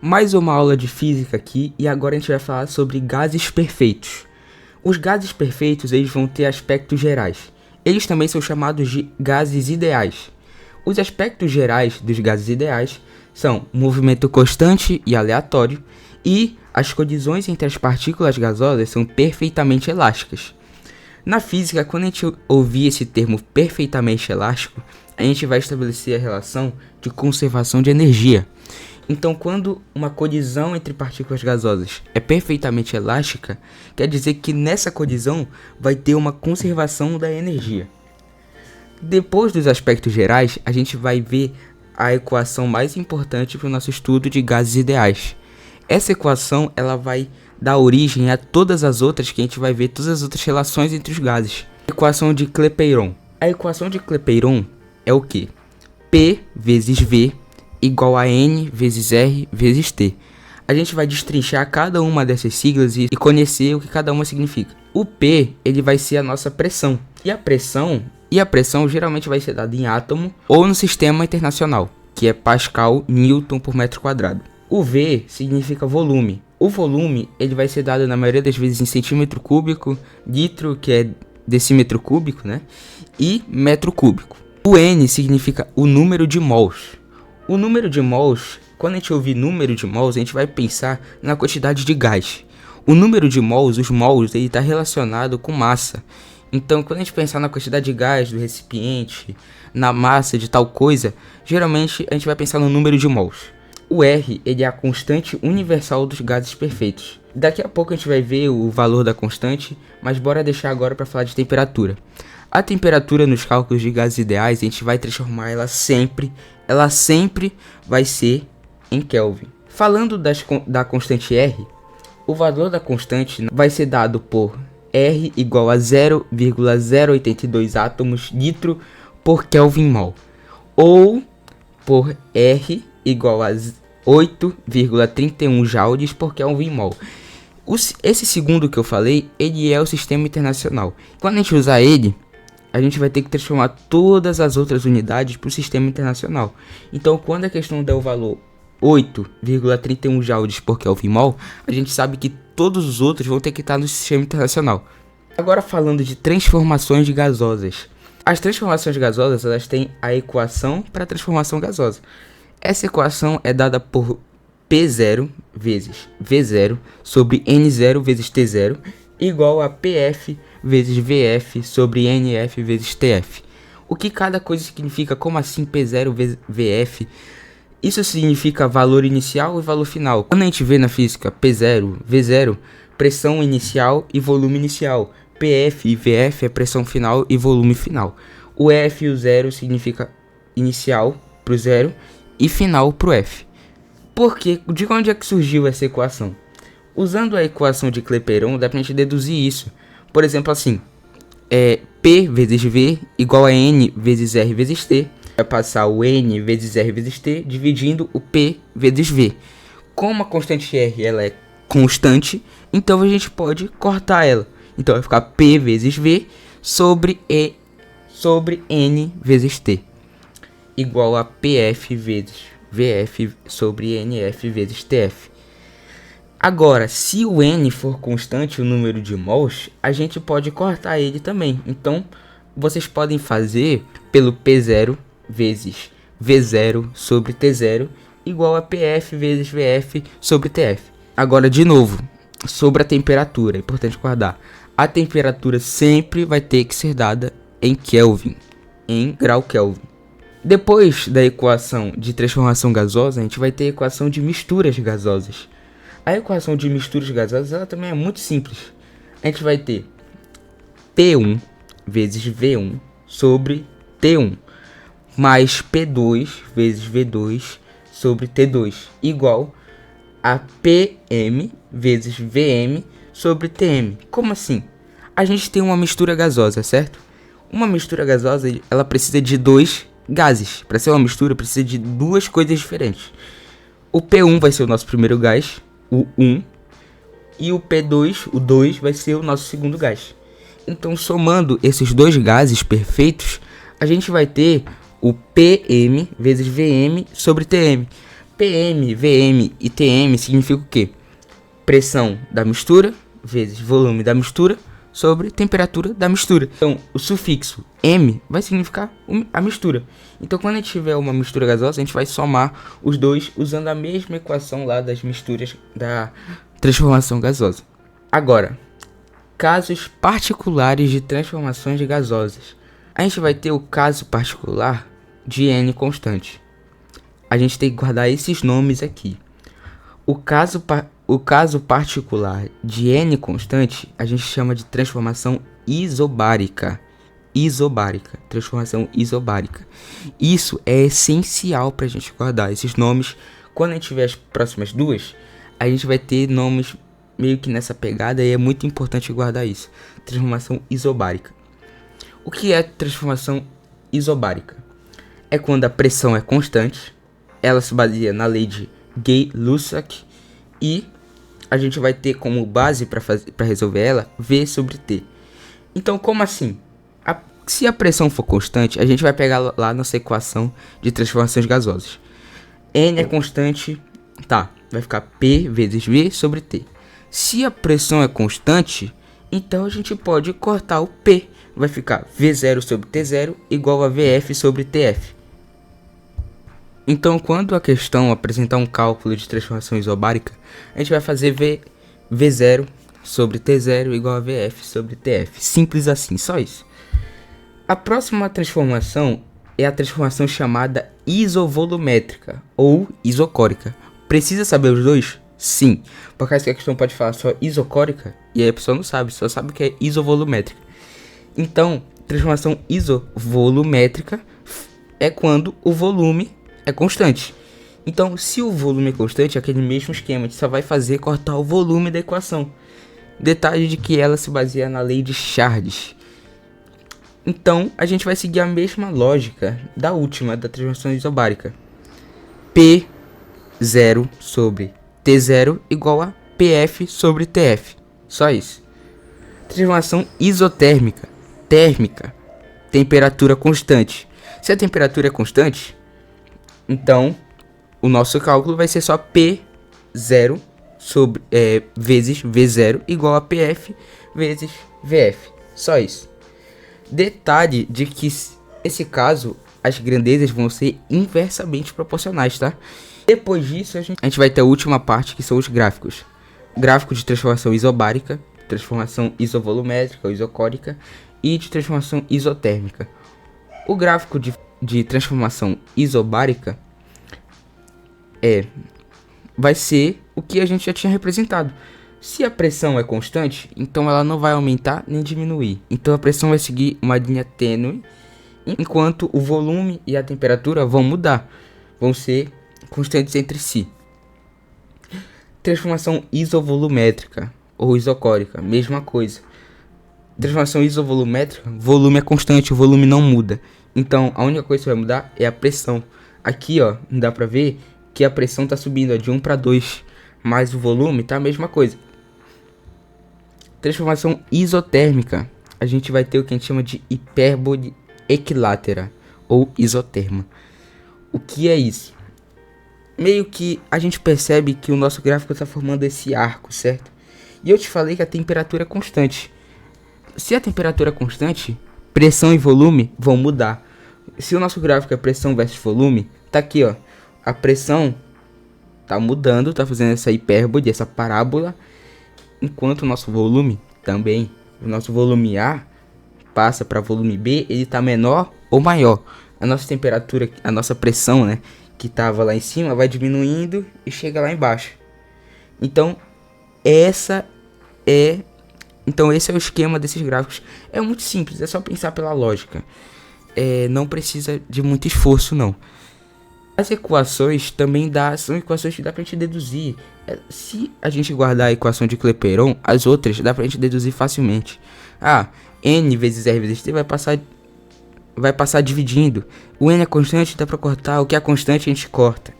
Mais uma aula de física aqui e agora a gente vai falar sobre gases perfeitos. Os gases perfeitos eles vão ter aspectos gerais. Eles também são chamados de gases ideais. Os aspectos gerais dos gases ideais são movimento constante e aleatório e as colisões entre as partículas gasosas são perfeitamente elásticas. Na física, quando a gente ouvir esse termo perfeitamente elástico, a gente vai estabelecer a relação de conservação de energia. Então, quando uma colisão entre partículas gasosas é perfeitamente elástica, quer dizer que nessa colisão vai ter uma conservação da energia. Depois dos aspectos gerais, a gente vai ver a equação mais importante para o nosso estudo de gases ideais. Essa equação ela vai dar origem a todas as outras que a gente vai ver, todas as outras relações entre os gases. Equação de Clapeyron. A equação de Clapeyron é o que? P vezes V igual a N vezes R vezes T. A gente vai destrinchar cada uma dessas siglas e conhecer o que cada uma significa. O P ele vai ser a nossa pressão. E a pressão geralmente vai ser dada em átomo ou no sistema internacional, que é Pascal Newton por metro quadrado. O V significa volume. O volume ele vai ser dado na maioria das vezes em centímetro cúbico, litro, que é decímetro cúbico, né? E metro cúbico. O N significa o número de mols. O número de mols, quando a gente ouvir número de mols, a gente vai pensar na quantidade de gás. O número de mols, os mols, ele está relacionado com massa. Então, quando a gente pensar na quantidade de gás do recipiente, na massa de tal coisa, geralmente a gente vai pensar no número de mols. O R, ele é a constante universal dos gases perfeitos. Daqui a pouco a gente vai ver o valor da constante, mas bora deixar agora para falar de temperatura. A temperatura nos cálculos de gases ideais, a gente vai transformar ela sempre vai ser em Kelvin. Falando da constante R, o valor da constante vai ser dado por R igual a 0,082 átomos litro por Kelvin mol, ou por R igual a 8,31 joules por Kelvin mol. Esse segundo que eu falei, ele é o sistema internacional. Quando a gente usar ele, a gente vai ter que transformar todas as outras unidades para o sistema internacional. Então, quando a questão der o valor 8,31 joules por Kelvin mol, a gente sabe que todos os outros vão ter que estar no sistema internacional. Agora falando de transformações de gasosas. As transformações gasosas elas têm a equação para transformação gasosa. Essa equação é dada por P0 vezes V0 sobre N0 vezes T0 igual a PF vezes VF sobre NF vezes TF. O que cada coisa significa? Como assim P0 vezes VF? Isso significa valor inicial e valor final. Quando a gente vê na física P0, V0, pressão inicial e volume inicial. PF e VF é pressão final e volume final. O F e o 0 significa inicial para o 0 e final para o F. Porque de onde é que surgiu essa equação? Usando a equação de Clapeyron, dá pra gente deduzir isso. Por exemplo, assim, P vezes V igual a N vezes R vezes T. Vai passar o N vezes R vezes T dividindo o P vezes V. Como a constante R ela é constante, então a gente pode cortar ela. Então vai ficar P vezes V sobre N vezes T igual a PF vezes VF sobre NF vezes TF. Agora, se o N for constante, o número de mols, a gente pode cortar ele também. Então, vocês podem fazer pelo P0 vezes V0 sobre T0 igual a PF vezes VF sobre TF. Agora, de novo, sobre a temperatura, é importante guardar. A temperatura sempre vai ter que ser dada em Kelvin, em grau Kelvin. Depois da equação de transformação gasosa, a gente vai ter a equação de misturas gasosas. A equação de misturas gasosas ela também é muito simples. A gente vai ter P1 vezes V1 sobre T1 mais P2 vezes V2 sobre T2 igual a PM vezes VM sobre TM. Como assim? A gente tem uma mistura gasosa, certo? Uma mistura gasosa ela precisa de dois gases. Para ser uma mistura precisa de duas coisas diferentes. O P1 vai ser o nosso primeiro gás, o 1, e o P2, o 2, vai ser o nosso segundo gás. Então, somando esses dois gases perfeitos, a gente vai ter o PM vezes VM sobre TM. PM, VM e TM significa o quê? Pressão da mistura vezes volume da mistura sobre temperatura da mistura. Então, o sufixo M vai significar a mistura. Então, quando a gente tiver uma mistura gasosa, a gente vai somar os dois usando a mesma equação lá das misturas da transformação gasosa. Agora, casos particulares de transformações gasosas. A gente vai ter o caso particular de N constante. A gente tem que guardar esses nomes aqui. O caso particular de N constante, a gente chama de transformação isobárica. Transformação isobárica. Isso é essencial para a gente guardar esses nomes. Quando a gente tiver as próximas duas, a gente vai ter nomes meio que nessa pegada e é muito importante guardar isso. Transformação isobárica. O que é transformação isobárica? É quando a pressão é constante, ela se baseia na lei de Gay-Lussac e a gente vai ter como base para resolver ela V sobre T. Então, como assim? Se a pressão for constante, a gente vai pegar lá nossa equação de transformações gasosas. N é constante, tá, vai ficar P vezes V sobre T. Se a pressão é constante, então a gente pode cortar o P. Vai ficar V0 sobre T0 igual a VF sobre TF. Então, quando a questão apresentar um cálculo de transformação isobárica, a gente vai fazer V0 sobre T0 igual a VF sobre TF. Simples assim, só isso. A próxima transformação é a transformação chamada isovolumétrica ou isocórica. Precisa saber os dois? Sim, por causa que a questão pode falar só isocórica e aí a pessoa não sabe, só sabe que é isovolumétrica. Então, transformação isovolumétrica é quando o volume é constante. Então, se o volume é constante, é aquele mesmo esquema, a gente só vai fazer cortar o volume da equação. Detalhe de que ela se baseia na lei de Chardes. Então, a gente vai seguir a mesma lógica da última, da transformação isobárica. P0 sobre T0 igual a PF sobre TF. Só isso. Transformação isotérmica. Térmica. Temperatura constante. Se a temperatura é constante, então o nosso cálculo vai ser só P0 sobre, vezes V0 igual a PF vezes VF. Só isso. Detalhe de que esse caso as grandezas vão ser inversamente proporcionais, tá? Depois disso a gente vai ter a última parte, que são os gráficos. Gráfico de transformação isobárica, transformação isovolumétrica ou isocórica e de transformação isotérmica. O gráfico de transformação isobárica vai ser o que a gente já tinha representado. Se a pressão é constante, então ela não vai aumentar nem diminuir. Então a pressão vai seguir uma linha tênue, enquanto o volume e a temperatura vão mudar, vão ser constantes entre si. Transformação isovolumétrica ou isocórica, mesma coisa. Transformação isovolumétrica, volume é constante, o volume não muda. Então a única coisa que vai mudar é a pressão. Aqui, ó, dá pra ver que a pressão tá subindo, ó, de 1 para 2, mas o volume tá a mesma coisa. Transformação isotérmica, a gente vai ter o que a gente chama de hipérbole equilátera ou isoterma. O que é isso? Meio que a gente percebe que o nosso gráfico está formando esse arco, certo? E eu te falei que a temperatura é constante. Se a temperatura é constante, pressão e volume vão mudar. Se o nosso gráfico é pressão versus volume, tá aqui, ó. A pressão tá mudando, tá fazendo essa hipérbole, essa parábola, enquanto o nosso volume também, o nosso volume A passa para volume B, ele tá menor ou maior. A nossa temperatura, a nossa pressão, né, que tava lá em cima, vai diminuindo e chega lá embaixo. Então, esse é o esquema desses gráficos. É muito simples, é só pensar pela lógica. Não precisa de muito esforço, não. As equações também são equações que dá pra gente deduzir. Se a gente guardar a equação de Clapeyron, as outras dá pra gente deduzir facilmente. N vezes R vezes T vai passar dividindo. O N é constante, dá pra cortar. O que é constante a gente corta.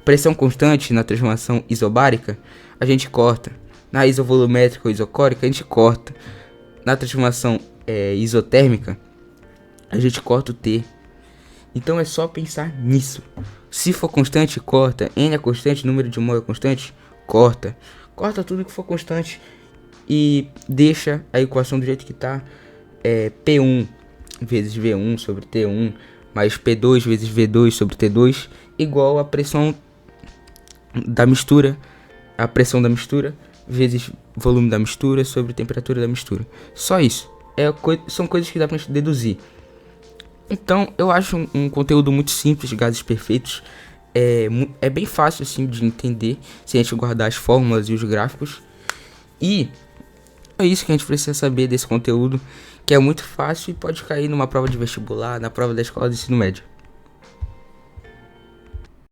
Pressão constante na transformação isobárica, a gente corta. Na isovolumétrica ou isocórica, a gente corta. Na transformação isotérmica, a gente corta o T. Então é só pensar nisso. Se for constante, corta. N é constante, número de mol é constante, corta. Corta tudo que for constante e deixa a equação do jeito que tá. P1 vezes V1 sobre T1 mais P2 vezes V2 sobre T2 igual a pressão da mistura, vezes volume da mistura sobre temperatura da mistura. Só isso. São coisas que dá pra gente deduzir. Então, eu acho um conteúdo muito simples, gases perfeitos. É bem fácil assim de entender se a gente guardar as fórmulas e os gráficos. E é isso que a gente precisa saber desse conteúdo, que é muito fácil e pode cair numa prova de vestibular, na prova da escola de ensino médio.